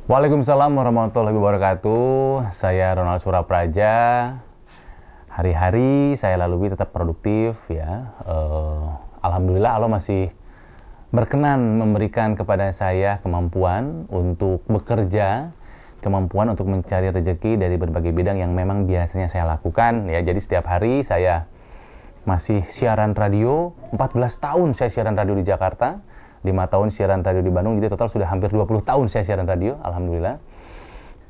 Waalaikumsalam warahmatullahi wabarakatuh. Saya Ronald Surapraja. Hari-hari saya lalui tetap produktif ya. Alhamdulillah Allah masih berkenan memberikan kepada saya kemampuan untuk bekerja, kemampuan untuk mencari rezeki dari berbagai bidang yang memang biasanya saya lakukan ya. Jadi setiap hari saya masih siaran radio. 14 tahun saya siaran radio di Jakarta. 5 tahun siaran radio di Bandung, jadi total sudah hampir 20 tahun saya siaran radio, alhamdulillah.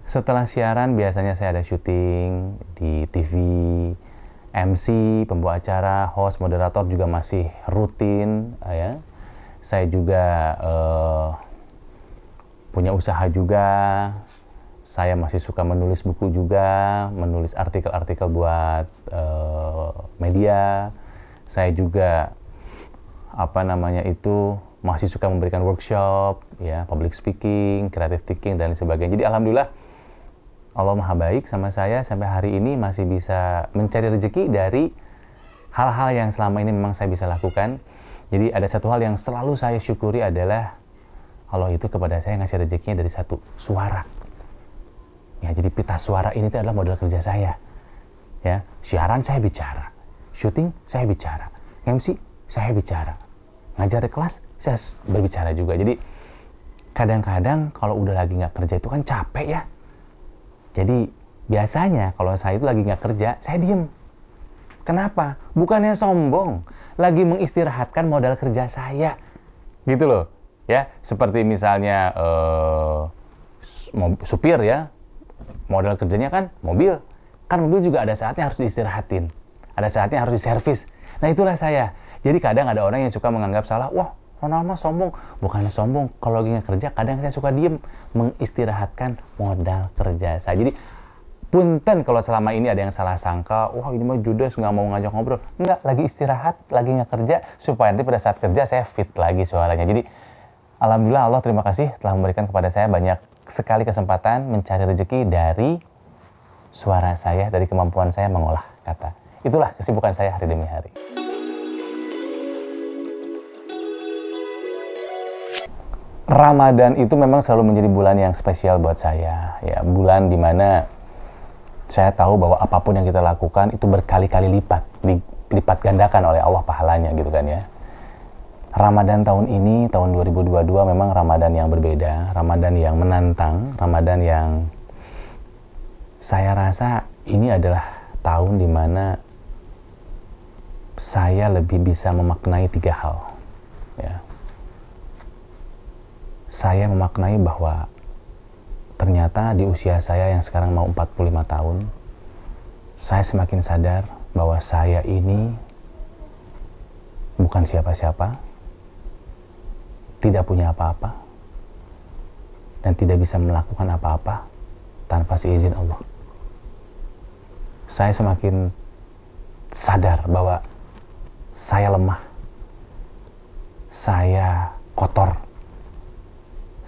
Setelah siaran biasanya saya ada syuting di TV, MC, pembawa acara, host, moderator juga masih rutin ya. Saya juga punya usaha juga. Saya masih suka menulis buku juga, menulis artikel-artikel buat media. Saya juga masih suka memberikan workshop, ya, public speaking, creative thinking, dan sebagainya. Jadi alhamdulillah Allah Maha baik sama saya sampai hari ini masih bisa mencari rezeki dari hal-hal yang selama ini memang saya bisa lakukan. Jadi ada satu hal yang selalu saya syukuri adalah Allah itu kepada saya ngasih rezekinya dari satu suara. Ya, jadi pita suara ini adalah modal kerja saya. Ya, siaran saya bicara, syuting saya bicara, MC saya bicara, ngajar di kelas saya berbicara juga. Jadi kadang-kadang kalau udah lagi nggak kerja itu kan capek ya. Jadi biasanya kalau saya itu lagi nggak kerja, saya diem. Kenapa? Bukannya sombong, lagi mengistirahatkan modal kerja saya, gitu loh. Ya, seperti misalnya supir ya, modal kerjanya kan mobil juga ada saatnya harus diistirahatin, ada saatnya harus diservis. Nah itulah saya. Jadi kadang ada orang yang suka menganggap salah, wah Ronald mah sombong. Bukannya sombong, kalau lagi nggak kerja kadang saya suka diem, mengistirahatkan modal kerja saya. Jadi punten kalau selama ini ada yang salah sangka, wah ini mah judes nggak mau ngajak ngobrol. Enggak, lagi istirahat, lagi nggak kerja, supaya nanti pada saat kerja saya fit lagi suaranya. Jadi alhamdulillah Allah terima kasih telah memberikan kepada saya banyak sekali kesempatan mencari rezeki dari suara saya, dari kemampuan saya mengolah kata. Itulah kesibukan saya hari demi hari. Ramadan itu memang selalu menjadi bulan yang spesial buat saya. Ya, bulan dimana saya tahu bahwa apapun yang kita lakukan itu berkali-kali dilipat gandakan oleh Allah pahalanya gitu kan ya. Ramadan tahun ini, tahun 2022 memang Ramadan yang berbeda, Ramadan yang menantang, Ramadan yang saya rasa ini adalah tahun dimana saya lebih bisa memaknai 3 hal. Ya. Saya memaknai bahwa ternyata di usia saya yang sekarang mau 45 tahun, saya semakin sadar bahwa saya ini bukan siapa-siapa, tidak punya apa-apa, dan tidak bisa melakukan apa-apa tanpa seizin Allah. Saya semakin sadar bahwa saya lemah, saya kotor,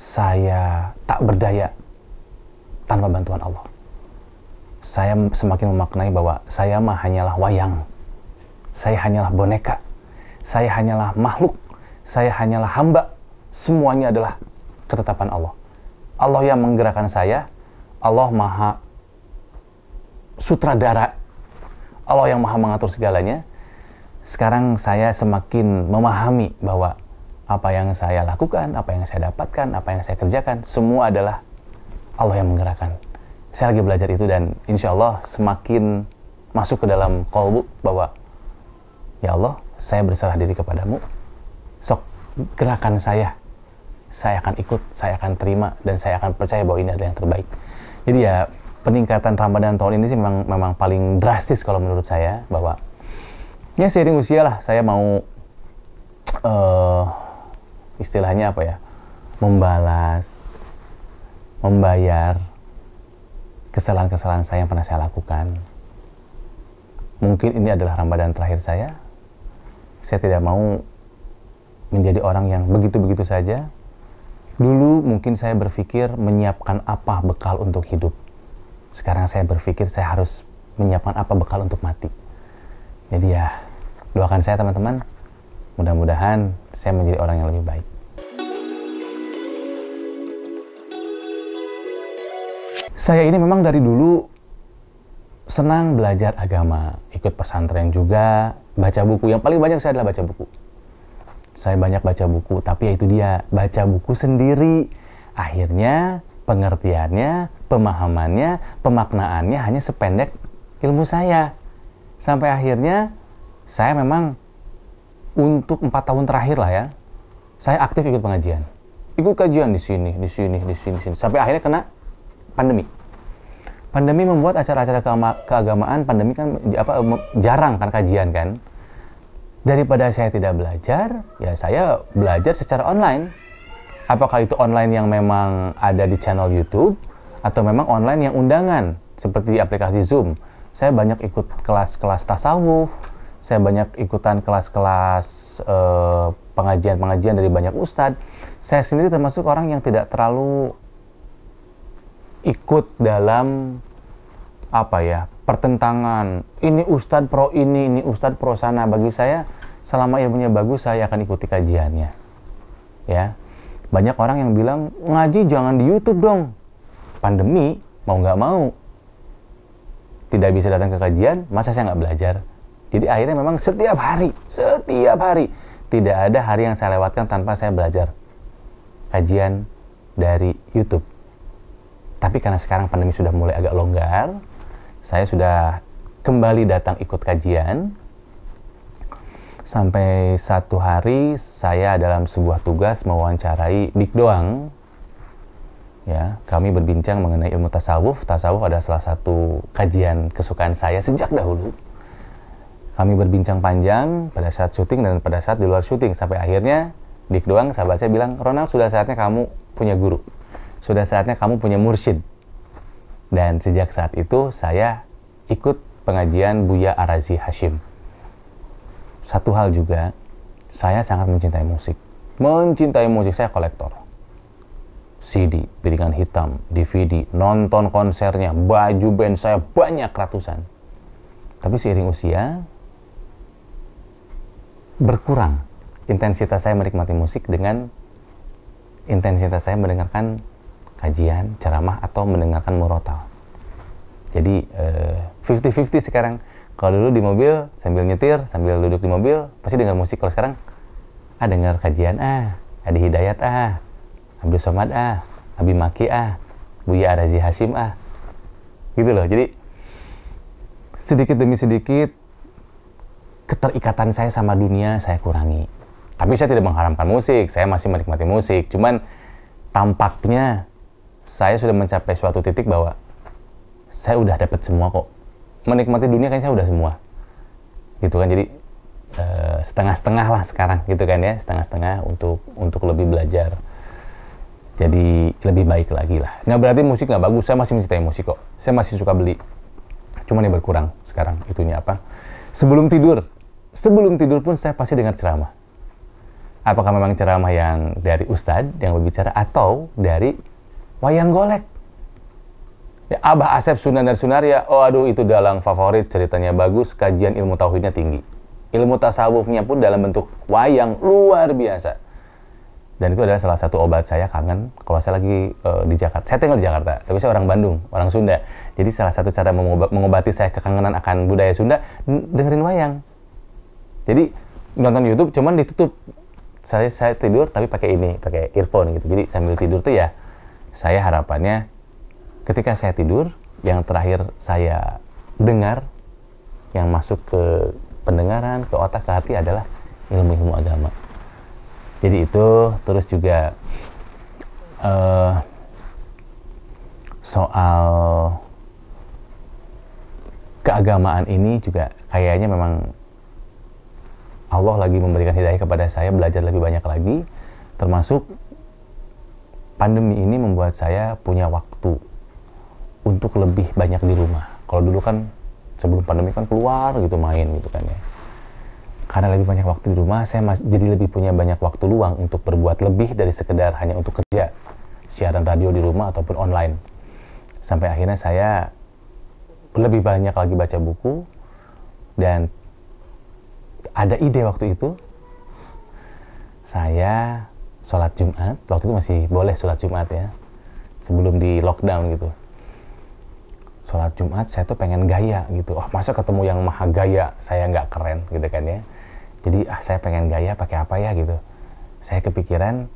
saya tak berdaya tanpa bantuan Allah. Saya semakin memaknai bahwa saya mah hanyalah wayang, saya hanyalah boneka, saya hanyalah makhluk, saya hanyalah hamba. Semuanya adalah ketetapan Allah. Allah yang menggerakkan saya, Allah maha sutradara, Allah yang maha mengatur segalanya. Sekarang saya semakin memahami bahwa apa yang saya lakukan, apa yang saya dapatkan, apa yang saya kerjakan, semua adalah Allah yang menggerakkan. Saya lagi belajar itu dan insya Allah semakin masuk ke dalam qalbu bahwa ya Allah, saya berserah diri kepadamu. Sok gerakan saya akan ikut, saya akan terima, dan saya akan percaya bahwa ini adalah yang terbaik. Jadi ya peningkatan Ramadan tahun ini sih memang paling drastis kalau menurut saya, bahwa ya seiring usia lah saya mau istilahnya apa ya, membayar kesalahan-kesalahan saya yang pernah saya lakukan. Mungkin ini adalah Ramadan terakhir saya. Saya tidak mau menjadi orang yang begitu-begitu saja. Dulu mungkin saya berpikir menyiapkan apa bekal untuk hidup. Sekarang saya berpikir saya harus menyiapkan apa bekal untuk mati. Jadi ya, doakan saya teman-teman. Mudah-mudahan saya menjadi orang yang lebih baik. Saya ini memang dari dulu senang belajar agama, ikut pesantren juga, baca buku. Yang paling banyak saya adalah baca buku. Saya banyak baca buku, tapi ya itu dia, baca buku sendiri. Akhirnya pengertiannya, pemahamannya, pemaknaannya hanya sependek ilmu saya. Sampai akhirnya saya memang untuk 4 tahun terakhir lah ya, saya aktif ikut pengajian. Ikut kajian di sini. Sampai akhirnya kena pandemi. Pandemi membuat acara-acara keagamaan, pandemi kan jarang kan kajian kan. Daripada saya tidak belajar, ya saya belajar secara online. Apakah itu online yang memang ada di channel YouTube, atau memang online yang undangan, seperti di aplikasi Zoom. Saya banyak ikut kelas-kelas tasawuf, saya banyak ikutan kelas-kelas pengajian-pengajian dari banyak ustadz. Saya sendiri termasuk orang yang tidak terlalu ikut dalam pertentangan. Ini ustadz pro ini ustadz pro sana. Bagi saya, selama ilmunya bagus, saya akan ikuti kajiannya. Ya, banyak orang yang bilang ngaji jangan di YouTube dong. Pandemi, mau nggak mau, tidak bisa datang ke kajian, masa saya nggak belajar? Jadi akhirnya memang setiap hari, tidak ada hari yang saya lewatkan tanpa saya belajar kajian dari YouTube. Tapi karena sekarang pandemi sudah mulai agak longgar, saya sudah kembali datang ikut kajian. Sampai satu hari saya dalam sebuah tugas mewawancarai Dik Doang. Ya, kami berbincang mengenai ilmu tasawuf. Tasawuf adalah salah satu kajian kesukaan saya sejak dahulu. Kami berbincang panjang pada saat syuting dan pada saat di luar syuting. Sampai akhirnya Dik Doang, sahabat saya, bilang, "Ronald, sudah saatnya kamu punya guru. Sudah saatnya kamu punya mursyid." Dan sejak saat itu saya ikut pengajian Buya Arazi Hashim. Satu hal juga, saya sangat mencintai musik. Saya kolektor CD, piringan hitam, DVD, nonton konsernya, baju band saya banyak ratusan. Tapi seiring usia, berkurang intensitas saya menikmati musik dengan intensitas saya mendengarkan kajian, ceramah, atau mendengarkan murotal. Jadi 50-50 sekarang. Kalau dulu di mobil sambil nyetir, sambil duduk di mobil, pasti dengar musik. Kalau sekarang dengar kajian, Adi Hidayat, Abdul Somad, Abi Maki, Buya Arazi Hashim, gitu loh. Jadi sedikit demi sedikit keterikatan saya sama dunia saya kurangi. Tapi saya tidak mengharamkan musik, saya masih menikmati musik. Cuman tampaknya saya sudah mencapai suatu titik bahwa saya udah dapat semua kok. Menikmati dunia kan saya udah semua. Gitu kan, jadi setengah-setengah lah sekarang gitu kan ya, setengah-setengah untuk lebih belajar. Jadi lebih baik lagi lah. Nggak berarti musik nggak bagus, saya masih mencintai musik kok. Saya masih suka beli. Cuman yang berkurang sekarang itunya apa? Sebelum tidur pun saya pasti dengar ceramah. Apakah memang ceramah yang dari ustadz yang berbicara atau dari wayang golek? Ya, Abah Asep Sunan dan Sunaria, itu dalang favorit, ceritanya bagus, kajian ilmu tauhidnya tinggi. Ilmu tasawufnya pun dalam bentuk wayang luar biasa. Dan itu adalah salah satu obat saya kangen kalau saya lagi di Jakarta. Saya tinggal di Jakarta, tapi saya orang Bandung, orang Sunda. Jadi salah satu cara mengobati saya kekangenan akan budaya Sunda, dengerin wayang. Jadi nonton YouTube cuman ditutup. Saya tidur tapi pakai earphone gitu. Jadi sambil tidur tuh ya, saya harapannya ketika saya tidur, yang terakhir saya dengar, yang masuk ke pendengaran, ke otak, ke hati adalah ilmu-ilmu agama. Jadi itu, terus juga soal keagamaan ini juga kayaknya memang Allah lagi memberikan hidayah kepada saya belajar lebih banyak lagi, termasuk pandemi ini membuat saya punya waktu untuk lebih banyak di rumah. Kalau dulu kan sebelum pandemi kan keluar gitu, main gitu kan ya. Karena lebih banyak waktu di rumah, saya jadi lebih punya banyak waktu luang untuk berbuat lebih dari sekedar hanya untuk kerja, siaran radio di rumah ataupun online. Sampai akhirnya saya lebih banyak lagi baca buku, dan ada ide waktu itu, saya sholat Jumat, waktu itu masih boleh sholat Jumat ya, sebelum di lockdown gitu. sholat Jumat saya tuh pengen gaya gitu. Oh, masa ketemu yang maha gaya saya nggak keren gitu kan ya. Jadi saya pengen gaya pakai apa ya gitu. Saya kepikiran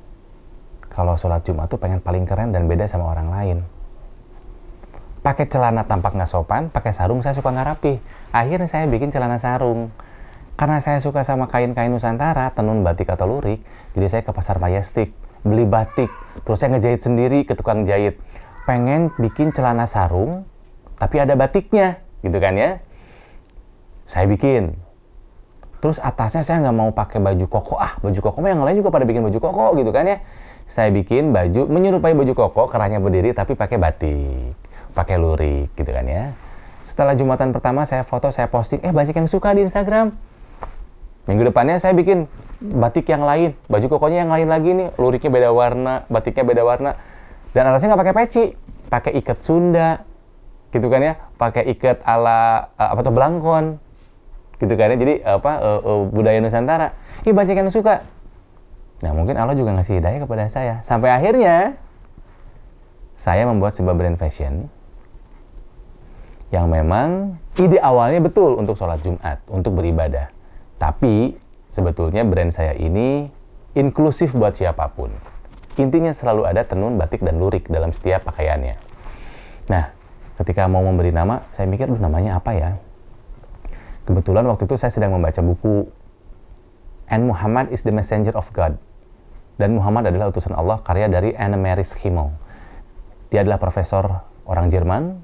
kalau sholat Jumat tuh pengen paling keren dan beda sama orang lain. Pakai celana tampak nggak sopan, pakai sarung saya suka nggak rapi. Akhirnya saya bikin celana sarung. Karena saya suka sama kain-kain Nusantara, tenun, batik atau lurik, jadi saya ke pasar Majestic, beli batik, terus saya ngejahit sendiri ke tukang jahit. Pengen bikin celana sarung, tapi ada batiknya, gitu kan ya. Saya bikin. Terus atasnya saya nggak mau pakai baju koko, baju koko yang lain juga pada bikin baju koko, gitu kan ya. Saya bikin baju menyerupai baju koko, kerahnya berdiri, tapi pakai batik, pakai lurik, gitu kan ya. Setelah Jumatan pertama saya foto, saya posting, banyak yang suka di Instagram. Minggu depannya saya bikin batik yang lain, baju kokonya yang lain lagi nih, luriknya beda warna, batiknya beda warna, dan atasnya nggak pakai peci, pakai ikat Sunda, gitu kan ya, pakai ikat ala belangkon, gitu kan ya, jadi budaya Nusantara. Banyak yang suka. Nah mungkin Allah juga ngasih hidayah kepada saya, sampai akhirnya saya membuat sebuah brand fashion yang memang ide awalnya betul untuk sholat Jumat, untuk beribadah. Tapi sebetulnya brand saya ini inklusif buat siapapun. Intinya selalu ada tenun, batik, dan lurik dalam setiap pakaiannya. Nah, ketika mau memberi nama, saya mikir, namanya apa ya? Kebetulan waktu itu saya sedang membaca buku And Muhammad is the Messenger of God. Dan Muhammad adalah utusan Allah, karya dari Annemarie Schimmel. Dia adalah profesor orang Jerman,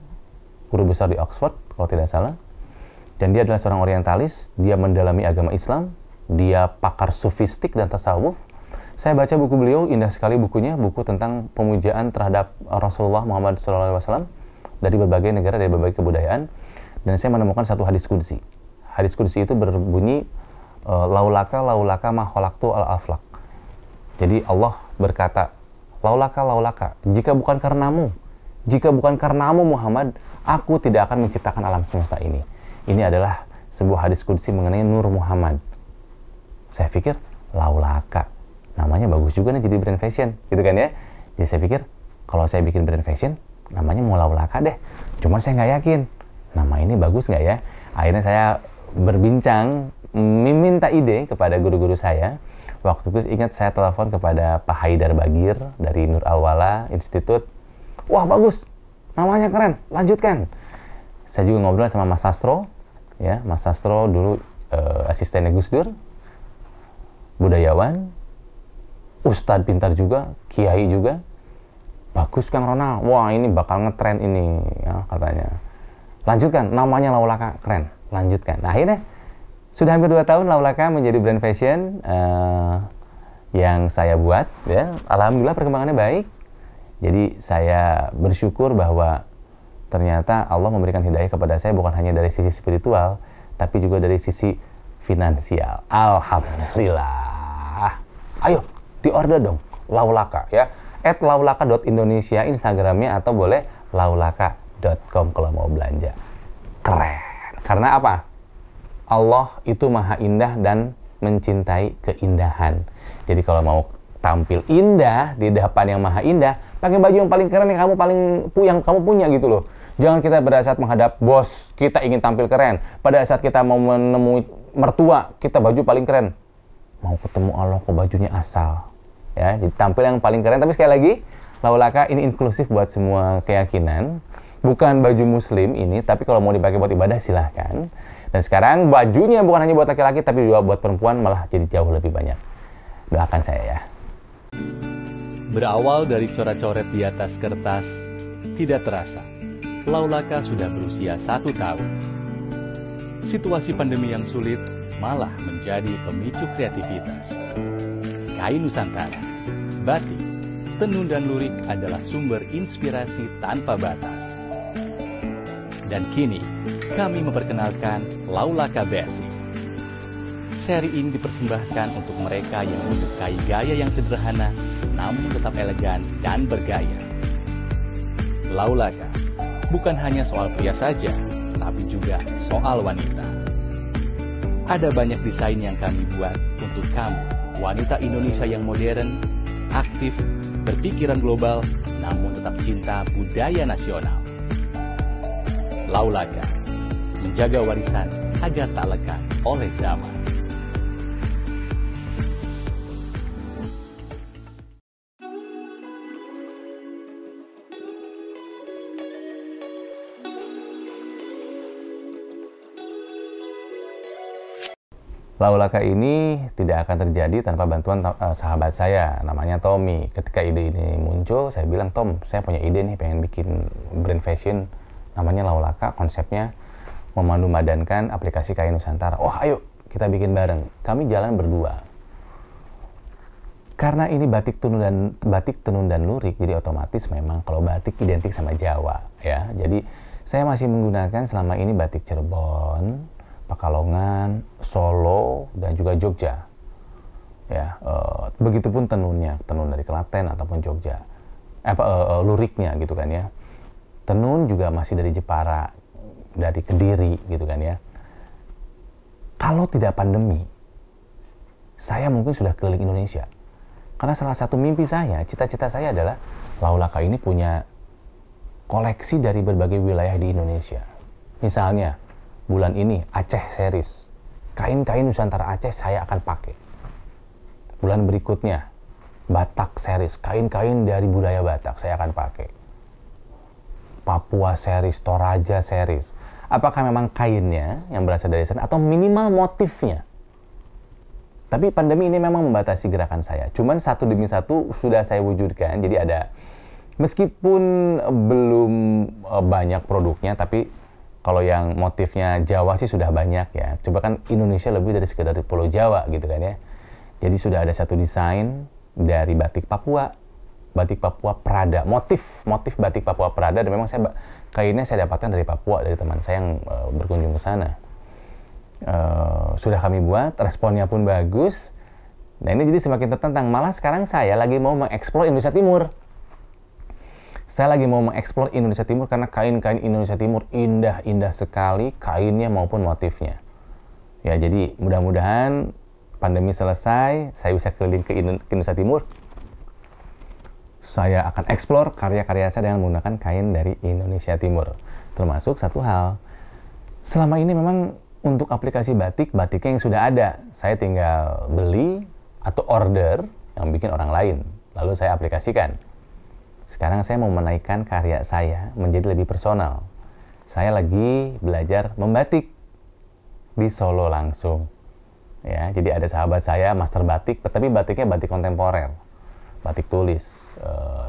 guru besar di Oxford, kalau tidak salah. Dan dia adalah seorang orientalis, dia mendalami agama Islam, dia pakar sufistik dan tasawuf. Saya baca buku beliau, indah sekali bukunya, buku tentang pemujaan terhadap Rasulullah Muhammad SAW dari berbagai negara, dari berbagai kebudayaan. Dan saya menemukan satu hadis qudsi. Hadis qudsi itu berbunyi, laulaka ma khalaqtu al-aflaq. Jadi Allah berkata, laulaka, jika bukan karenamu Muhammad, aku tidak akan menciptakan alam semesta ini. Ini adalah sebuah hadis qudsi mengenai Nur Muhammad. Saya pikir, laulaka. Namanya bagus juga nih jadi brand fashion, gitu kan ya. Jadi saya pikir, kalau saya bikin brand fashion, namanya mau laulaka deh. Cuman saya nggak yakin, nama ini bagus nggak ya. Akhirnya saya berbincang, meminta ide kepada guru-guru saya. Waktu itu ingat saya telepon kepada Pak Haidar Bagir dari Nur Al-Wala Institute. Wah bagus, namanya keren, lanjutkan. Saya juga ngobrol sama Mas Sastro, ya, Mas Sastro dulu asistennya Gus Dur, budayawan, ustadz pintar juga, kiai juga. Bagus Kang Ronald, wah ini bakal ngetren ini, ya, katanya. Lanjutkan, namanya Laulaka, keren, lanjutkan. Nah, akhirnya sudah hampir 2 tahun Laulaka menjadi brand fashion yang saya buat, ya. Alhamdulillah perkembangannya baik. Jadi saya bersyukur bahwa ternyata Allah memberikan hidayah kepada saya bukan hanya dari sisi spiritual, tapi juga dari sisi finansial. Alhamdulillah. Ayo, diorder dong, Laulaka ya. @laulaka.indonesia Instagramnya, atau boleh laulaka.com kalau mau belanja. Keren. Karena apa? Allah itu maha indah dan mencintai keindahan. Jadi kalau mau tampil indah di depan yang maha indah, pakai baju yang paling keren yang kamu punya gitu loh. Jangan kita pada saat menghadap bos, kita ingin tampil keren. Pada saat kita mau menemui mertua, kita baju paling keren. Mau ketemu Allah kok bajunya asal. Ya, jadi tampil yang paling keren. Tapi sekali lagi, Laulaka ini inklusif buat semua keyakinan. Bukan baju muslim ini, tapi kalau mau dipakai buat ibadah silahkan. Dan sekarang bajunya bukan hanya buat laki-laki, tapi juga buat perempuan, malah jadi jauh lebih banyak. Doakan saya ya. Berawal dari coret-coret di atas kertas, tidak terasa Laulaka sudah berusia 1 tahun. Situasi pandemi yang sulit malah menjadi pemicu kreativitas. Kain Nusantara, batik, tenun dan lurik adalah sumber inspirasi tanpa batas. Dan kini, kami memperkenalkan Laulaka Basic. Seri ini dipersembahkan untuk mereka yang menyukai gaya yang sederhana, namun tetap elegan dan bergaya. Laulaka bukan hanya soal pria saja, tapi juga soal wanita. Ada banyak desain yang kami buat untuk kamu, wanita Indonesia yang modern, aktif, berpikiran global, namun tetap cinta budaya nasional. Laulaka, menjaga warisan agar tak lekang oleh zaman. Laulaka ini tidak akan terjadi tanpa bantuan sahabat saya, namanya Tommy. Ketika ide ini muncul, saya bilang, Tom, saya punya ide nih, pengen bikin brand fashion, namanya Laulaka, konsepnya memadu-madankan aplikasi kain Nusantara. Oh, ayo kita bikin bareng. Kami jalan berdua. Karena ini batik tenun dan lurik, jadi otomatis memang kalau batik identik sama Jawa, ya. Jadi saya masih menggunakan selama ini batik Cirebon, Pekalongan, Solo, dan juga Jogja. Ya, begitupun tenunnya, tenun dari Klaten ataupun Jogja. Luriknya gitu kan ya. Tenun juga masih dari Jepara, dari Kediri gitu kan ya. Kalau tidak pandemi, saya mungkin sudah keliling Indonesia. Karena salah satu mimpi saya, cita-cita saya adalah Laulaka ini punya koleksi dari berbagai wilayah di Indonesia. Misalnya, bulan ini Aceh series, kain-kain Nusantara Aceh saya akan pakai. Bulan berikutnya Batak series, kain-kain dari budaya Batak saya akan pakai. Papua series, Toraja series. Apakah memang kainnya yang berasal dari sana atau minimal motifnya? Tapi pandemi ini memang membatasi gerakan saya. Cuman satu demi satu sudah saya wujudkan. Jadi ada, meskipun belum banyak produknya, tapi kalau yang motifnya Jawa sih sudah banyak ya. Coba kan Indonesia lebih dari sekedar Pulau Jawa gitu kan ya. Jadi sudah ada satu desain dari batik Papua Prada, motif batik Papua Prada, dan memang kainnya saya dapatkan dari Papua, dari teman saya yang berkunjung ke sana. Sudah kami buat, responnya pun bagus. Nah ini jadi semakin tertantang. Malah sekarang saya lagi mau mengeksplor Indonesia Timur. Saya lagi mau mengeksplor Indonesia Timur karena kain-kain Indonesia Timur indah-indah sekali, kainnya maupun motifnya. Ya, jadi mudah-mudahan pandemi selesai, saya bisa keliling ke Indonesia Timur. Saya akan eksplor karya-karya saya dengan menggunakan kain dari Indonesia Timur. Termasuk satu hal, selama ini memang untuk aplikasi batiknya yang sudah ada. Saya tinggal beli atau order yang bikin orang lain, lalu saya aplikasikan. Sekarang saya mau menaikkan karya saya menjadi lebih personal. Saya lagi belajar membatik di Solo langsung. Ya, jadi ada sahabat saya master batik, tapi batiknya batik kontemporer, batik tulis.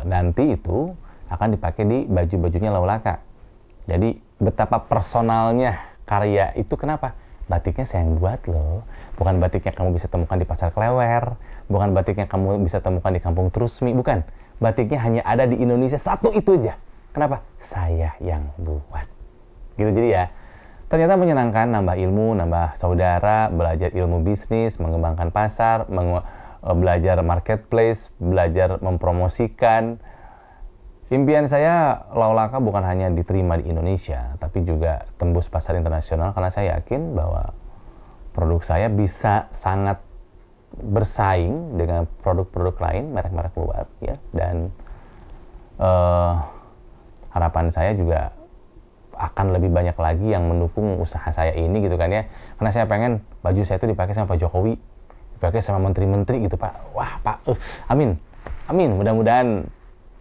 Nanti itu akan dipakai di baju-bajunya Laulaka. Jadi betapa personalnya karya itu, kenapa? Batiknya saya yang buat loh. Bukan batiknya kamu bisa temukan di Pasar Klewer, bukan batiknya kamu bisa temukan di Kampung Trusmi, bukan. Batiknya hanya ada di Indonesia, satu itu aja. Kenapa? Saya yang buat. Gitu, jadi ya, ternyata menyenangkan, nambah ilmu, nambah saudara, belajar ilmu bisnis, mengembangkan pasar, belajar marketplace, belajar mempromosikan. Impian saya Laulaka bukan hanya diterima di Indonesia, tapi juga tembus pasar internasional, karena saya yakin bahwa produk saya bisa sangat bersaing dengan produk-produk lain, merek-merek luar ya. Dan harapan saya juga akan lebih banyak lagi yang mendukung usaha saya ini gitu kan ya. Karena saya pengen baju saya itu dipakai sama Pak Jokowi, dipakai sama menteri-menteri gitu Pak. Wah Pak, amin, amin. Mudah-mudahan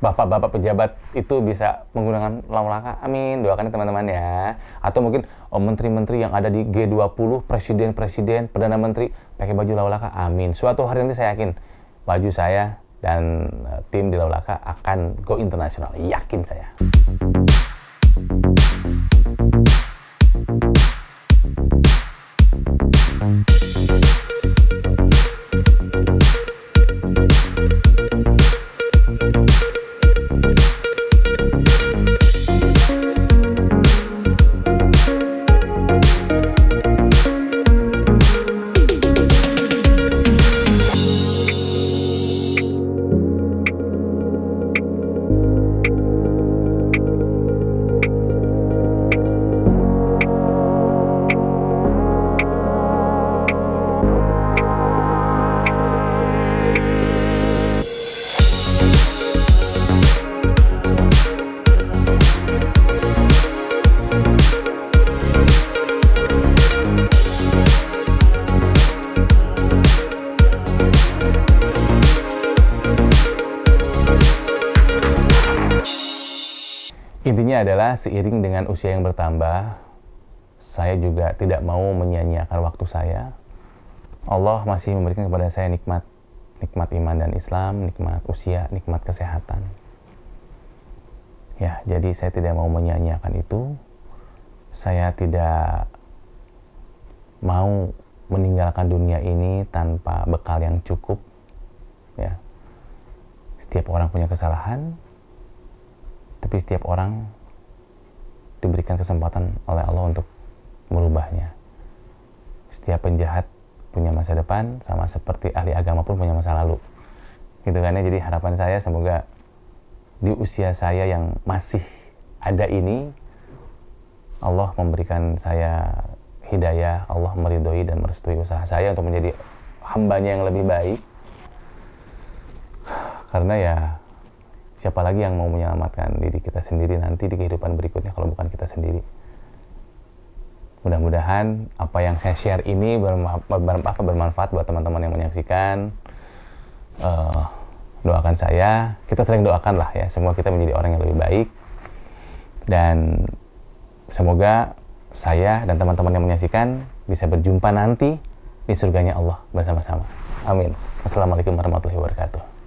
bapak-bapak pejabat itu bisa menggunakan Laulaka. Amin, doakan teman-teman ya. Atau mungkin menteri-menteri yang ada di G20, presiden-presiden, perdana menteri pakai baju Laulaka. Amin. Suatu hari nanti saya yakin baju saya dan tim di Laulaka akan go internasional. Yakin saya. Intinya adalah seiring dengan usia yang bertambah, saya juga tidak mau menyia-nyiakan waktu saya. Allah masih memberikan kepada saya nikmat iman dan Islam, nikmat usia, nikmat kesehatan. Ya, jadi saya tidak mau menyia-nyiakan itu. Saya tidak mau meninggalkan dunia ini tanpa bekal yang cukup. Ya. Setiap orang punya kesalahan, tapi setiap orang diberikan kesempatan oleh Allah untuk merubahnya. Setiap penjahat punya masa depan, sama seperti ahli agama pun punya masa lalu. Gitu kan ya. Jadi harapan saya semoga di usia saya yang masih ada ini, Allah memberikan saya hidayah, Allah meridhoi dan merestui usaha saya untuk menjadi hambanya yang lebih baik. Karena ya siapa lagi yang mau menyelamatkan diri kita sendiri nanti di kehidupan berikutnya kalau bukan kita sendiri. Mudah-mudahan apa yang saya share ini bermanfaat buat teman-teman yang menyaksikan. Doakan saya, kita sering doakan lah ya, semua kita menjadi orang yang lebih baik. Dan semoga saya dan teman-teman yang menyaksikan bisa berjumpa nanti di surganya Allah bersama-sama. Amin. Assalamualaikum warahmatullahi wabarakatuh.